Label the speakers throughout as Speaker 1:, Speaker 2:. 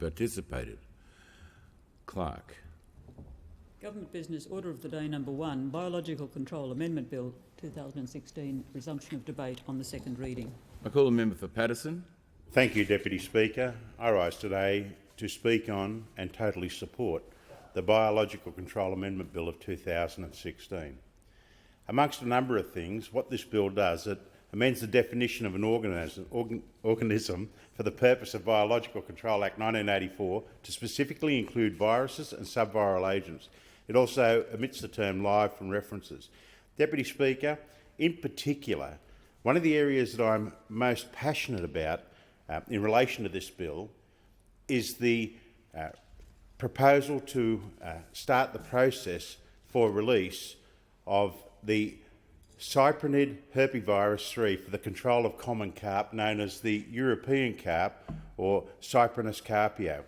Speaker 1: participated. Clerk.
Speaker 2: Government Business Order of the Day number 1, Biological Control Amendment Bill 2016, resumption of debate on the second reading.
Speaker 1: I call the member for Paterson.
Speaker 3: Thank you, Deputy Speaker. I rise today to speak on and totally support the Biological Control Amendment Bill of 2016. Amongst a number of things, what this bill does, it amends the definition of an organism for the purpose of Biological Control Act 1984 to specifically include viruses and subviral agents. It also omits the term live from references. Deputy Speaker, in particular, one of the areas that I'm most passionate about in relation to this bill is the proposal to start the process for release of the cyprinid herpesvirus 3 for the control of common carp, known as the European carp or Cyprinus carpio.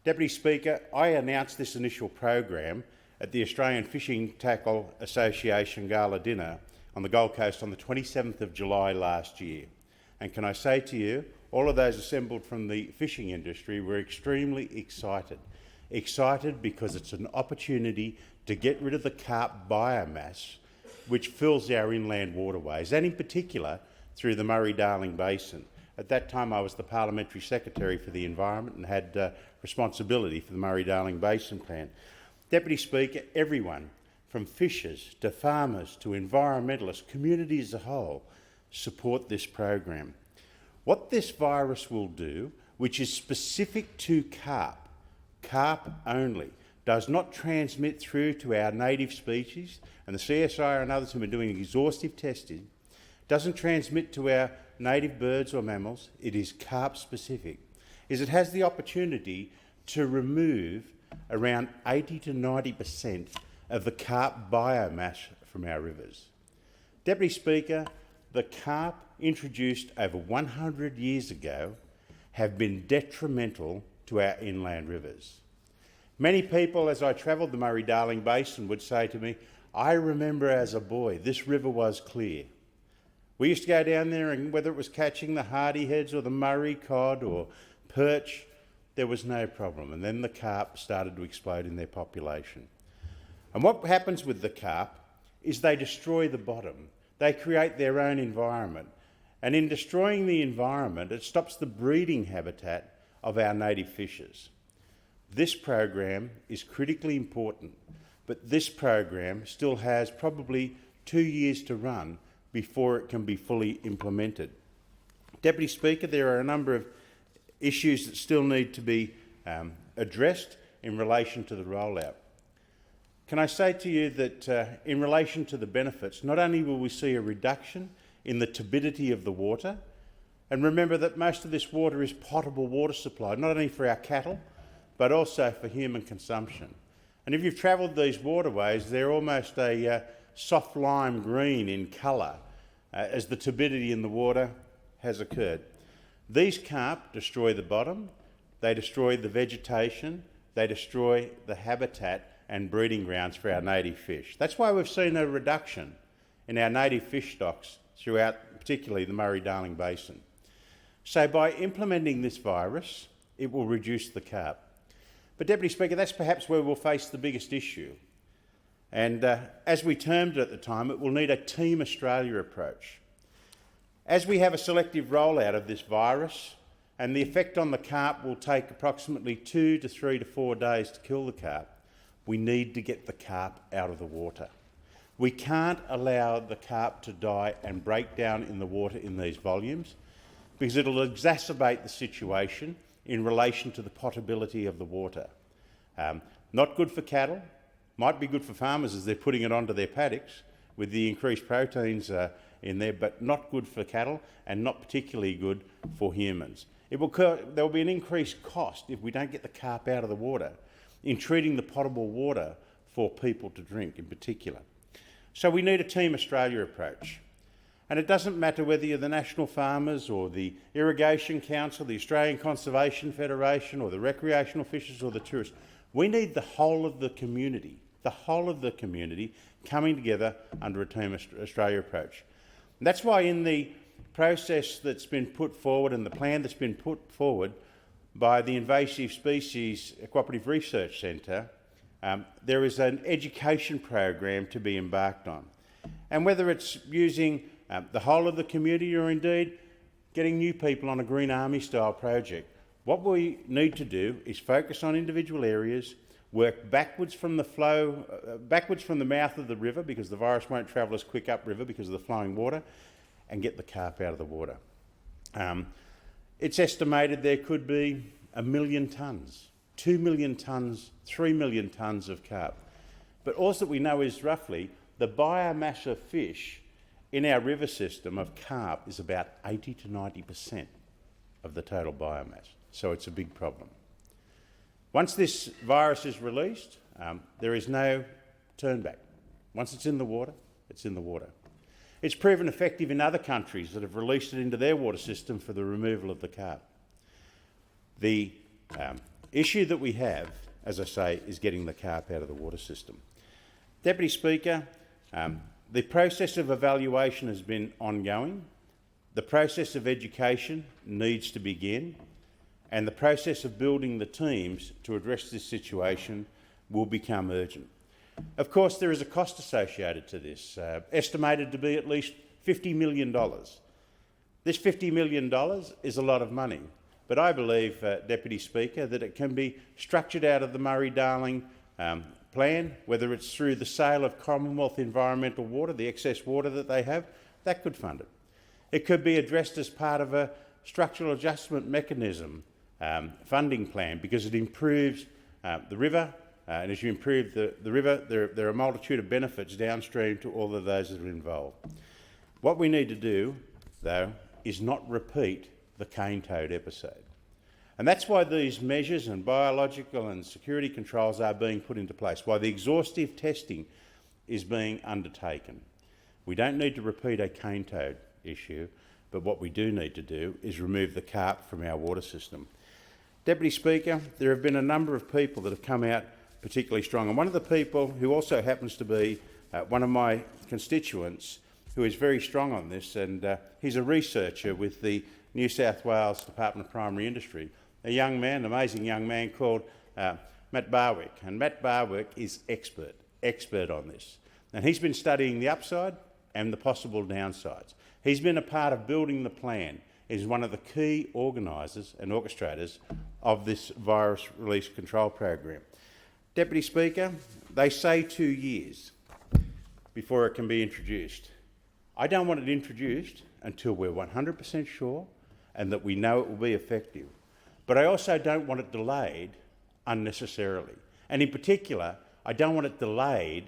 Speaker 3: Deputy Speaker, I announced this initial program at the Australian Fishing Tackle Association Gala Dinner on the Gold Coast on the 27th of July last year. And can I say to you, all of those assembled from the fishing industry were extremely excited. Excited because it's an opportunity to get rid of the carp biomass which fills our inland waterways, and in particular through the Murray-Darling Basin. At that time I was the Parliamentary Secretary for the Environment and had responsibility for the Murray-Darling Basin Plan. Deputy Speaker, everyone from fishers to farmers to environmentalists, community as a whole, support this program. What this virus will do, which is specific to carp only, does not transmit through to our native species, and the CSIRO and others who are doing exhaustive testing, doesn't transmit to our native birds or mammals, it is carp specific, is it has the opportunity to remove around 80 to 90% of the carp biomass from our rivers. Deputy Speaker, the carp introduced over 100 years ago have been detrimental to our inland rivers. Many people, as I travelled the Murray-Darling Basin, would say to me, I remember as a boy, this river was clear. We used to go down there and whether it was catching the hardyheads or the Murray cod or perch, there was no problem. And then the carp started to explode in their population. And what happens with the carp is they destroy the bottom. They create their own environment. And in destroying the environment, it stops the breeding habitat of our native fishes. This program is critically important, but this program still has probably 2 years to run before it can be fully implemented. Deputy Speaker, there are a number of issues that still need to be addressed in relation to the rollout. Can I say to you that in relation to the benefits, not only will we see a reduction in the turbidity of the water, and remember that most of this water is potable water supply, not only for our cattle, but also for human consumption. And if you've travelled these waterways, they're almost a soft lime green in colour as the turbidity in the water has occurred. These carp destroy the bottom, they destroy the vegetation, they destroy the habitat and breeding grounds for our native fish. That's why we've seen a reduction in our native fish stocks throughout particularly the Murray-Darling Basin. So by implementing this virus, it will reduce the carp. But Deputy Speaker, that's perhaps where we'll face the biggest issue. And as we termed it at the time, it will need a Team Australia approach. As we have a selective rollout of this virus, and the effect on the carp will take approximately 2 to 3 to 4 days to kill the carp, we need to get the carp out of the water. We can't allow the carp to die and break down in the water in these volumes, because it'll exacerbate the situation in relation to the potability of the water. Not good for cattle, might be good for farmers as they're putting it onto their paddocks with the increased proteins in there, but not good for cattle and not particularly good for humans. There will be an increased cost if we don't get the carp out of the water in treating the potable water for people to drink in particular. So we need a Team Australia approach. And it doesn't matter whether you're the National Farmers or the Irrigation Council, the Australian Conservation Federation or the recreational fishers or the tourists. We need the whole of the community coming together under a Team Australia approach. And that's why in the process that's been put forward and the plan that's been put forward, by the Invasive Species Cooperative Research Centre, there is an education program to be embarked on. And whether it's using the whole of the community or indeed getting new people on a Green Army style project, what we need to do is focus on individual areas, work backwards from the flow, backwards from the mouth of the river, because the virus won't travel as quick upriver because of the flowing water, and get the carp out of the water. It's estimated there could be 1 million tonnes, 2 million tonnes, 3 million tonnes of carp. But all that we know is roughly the biomass of fish in our river system of carp is about 80 to 90% of the total biomass. So it's a big problem. Once this virus is released, there is no turn back. Once it's in the water, it's in the water. It's proven effective in other countries that have released it into their water system for the removal of the carp. The issue that we have, as I say, is getting the carp out of the water system. Deputy Speaker, the process of evaluation has been ongoing. The process of education needs to begin, and the process of building the teams to address this situation will become urgent. Of course, there is a cost associated to this, estimated to be at least $50 million. This $50 million is a lot of money, but I believe, Deputy Speaker, that it can be structured out of the Murray-Darling plan, whether it's through the sale of Commonwealth environmental water, the excess water that they have, that could fund it. It could be addressed as part of a structural adjustment mechanism funding plan, because it improves the river, and as you improve the river, there are a multitude of benefits downstream to all of those that are involved. What we need to do, though, is not repeat the cane toad episode. And that's why these measures and biological and security controls are being put into place, why the exhaustive testing is being undertaken. We don't need to repeat a cane toad issue, but what we do need to do is remove the carp from our water system. Deputy Speaker, there have been a number of people that have come out particularly strong, and one of the people who also happens to be one of my constituents who is very strong on this, and he's a researcher with the New South Wales Department of Primary Industry, a young man, an amazing young man called Matt Barwick. And Matt Barwick is expert on this. And he's been studying the upside and the possible downsides. He's been a part of building the plan. He's one of the key organisers and orchestrators of this virus release control program. Deputy Speaker, they say 2 years before it can be introduced. I don't want it introduced until we're 100% sure and that we know it will be effective. But I also don't want it delayed unnecessarily. And in particular, I don't want it delayed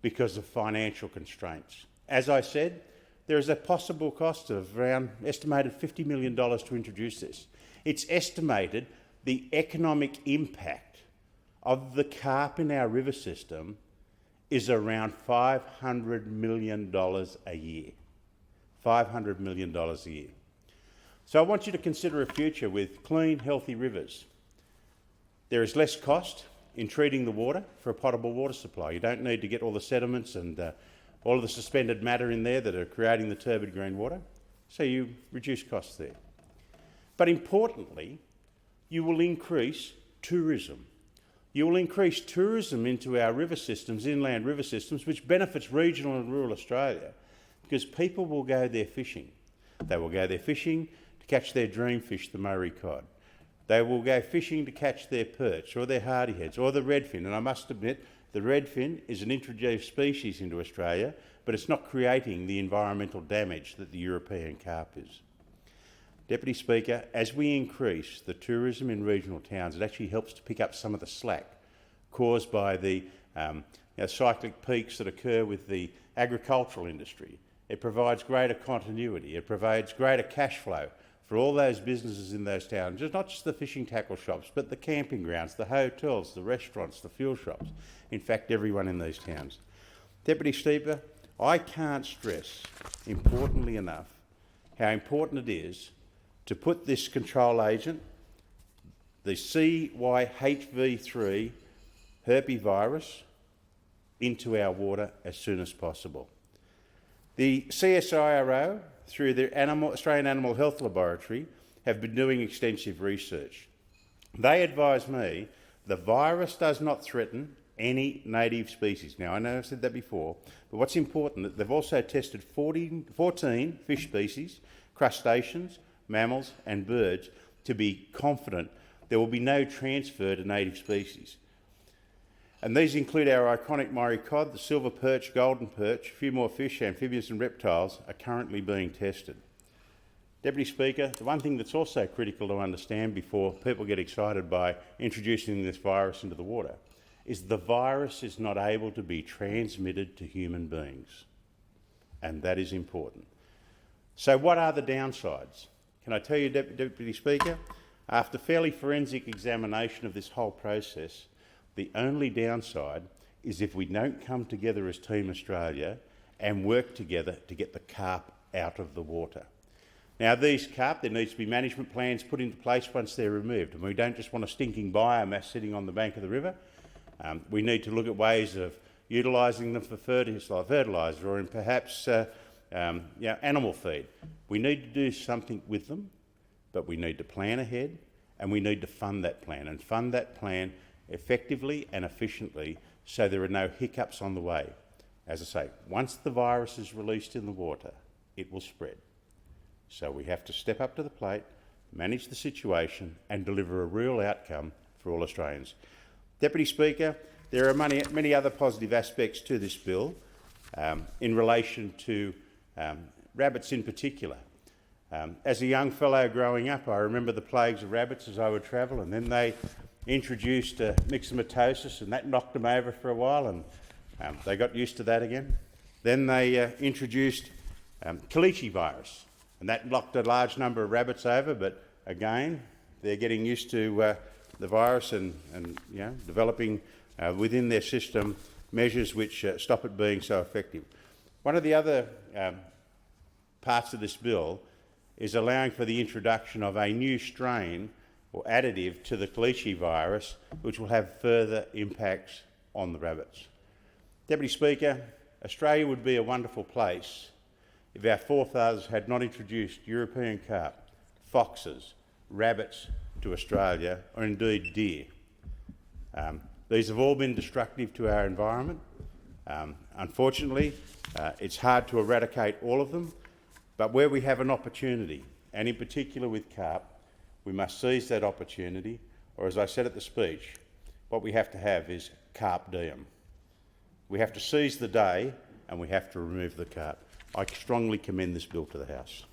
Speaker 3: because of financial constraints. As I said, there is a possible cost of around estimated $50 million to introduce this. It's estimated the economic impact of the carp in our river system is around $500 million a year. $500 million a year. So I want you to consider a future with clean, healthy rivers. There is less cost in treating the water for a potable water supply. You don't need to get all the sediments and all of the suspended matter in there that are creating the turbid green water, so you reduce costs there. But importantly, you will increase tourism. You will increase tourism into our river systems, inland river systems, which benefits regional and rural Australia, because people will go there fishing. They will go there fishing to catch their dream fish, the Murray cod. They will go fishing to catch their perch or their hardyheads or the redfin. And I must admit, the redfin is an introduced species into Australia, but it's not creating the environmental damage that the European carp is. Deputy Speaker, as we increase the tourism in regional towns, it actually helps to pick up some of the slack caused by the cyclic peaks that occur with the agricultural industry. It provides greater continuity. It provides greater cash flow for all those businesses in those towns, not just the fishing tackle shops, but the camping grounds, the hotels, the restaurants, the fuel shops, in fact, everyone in these towns. Deputy Speaker, I can't stress, importantly enough, how important it is to put this control agent, the CYHV3 herpes virus, into our water as soon as possible. The CSIRO, through the Australian Animal Health Laboratory, have been doing extensive research. They advise me the virus does not threaten any native species. Now, I know I've said that before, but what's important, they've also tested 14 fish species, crustaceans, mammals and birds to be confident there will be no transfer to native species. And these include our iconic Murray cod, the silver perch, golden perch, a few more fish, amphibians and reptiles are currently being tested. Deputy Speaker, the one thing that's also critical to understand before people get excited by introducing this virus into the water is the virus is not able to be transmitted to human beings. And that is important. So what are the downsides? Can I tell you, Deputy Speaker, after fairly forensic examination of this whole process, the only downside is if we don't come together as Team Australia and work together to get the carp out of the water. Now, these carp, there needs to be management plans put into place once they're removed, and we don't just want a stinking biomass sitting on the bank of the river. We need to look at ways of utilising them for fertiliser or in perhaps animal feed. We need to do something with them, but we need to plan ahead and we need to fund that plan effectively and efficiently so there are no hiccups on the way. As I say, once the virus is released in the water, it will spread. So we have to step up to the plate, manage the situation and deliver a real outcome for all Australians. Deputy Speaker, there are many other positive aspects to this bill in relation to rabbits in particular. As a young fellow growing up, I remember the plagues of rabbits as I would travel, and then they introduced myxomatosis, and that knocked them over for a while, and they got used to that again. Then they introduced Kalichi virus, and that knocked a large number of rabbits over, but again, they're getting used to the virus and developing within their system measures which stop it being so effective. One of the other parts of this bill is allowing for the introduction of a new strain or additive to the Kalichi virus, which will have further impacts on the rabbits. Deputy Speaker, Australia would be a wonderful place if our forefathers had not introduced European carp, foxes, rabbits to Australia, or indeed deer. These have all been destructive to our environment. Unfortunately, it's hard to eradicate all of them, but where we have an opportunity, and in particular with carp, we must seize that opportunity, or as I said at the speech, what we have to have is carp diem. We have to seize the day and we have to remove the carp. I strongly commend this bill to the House.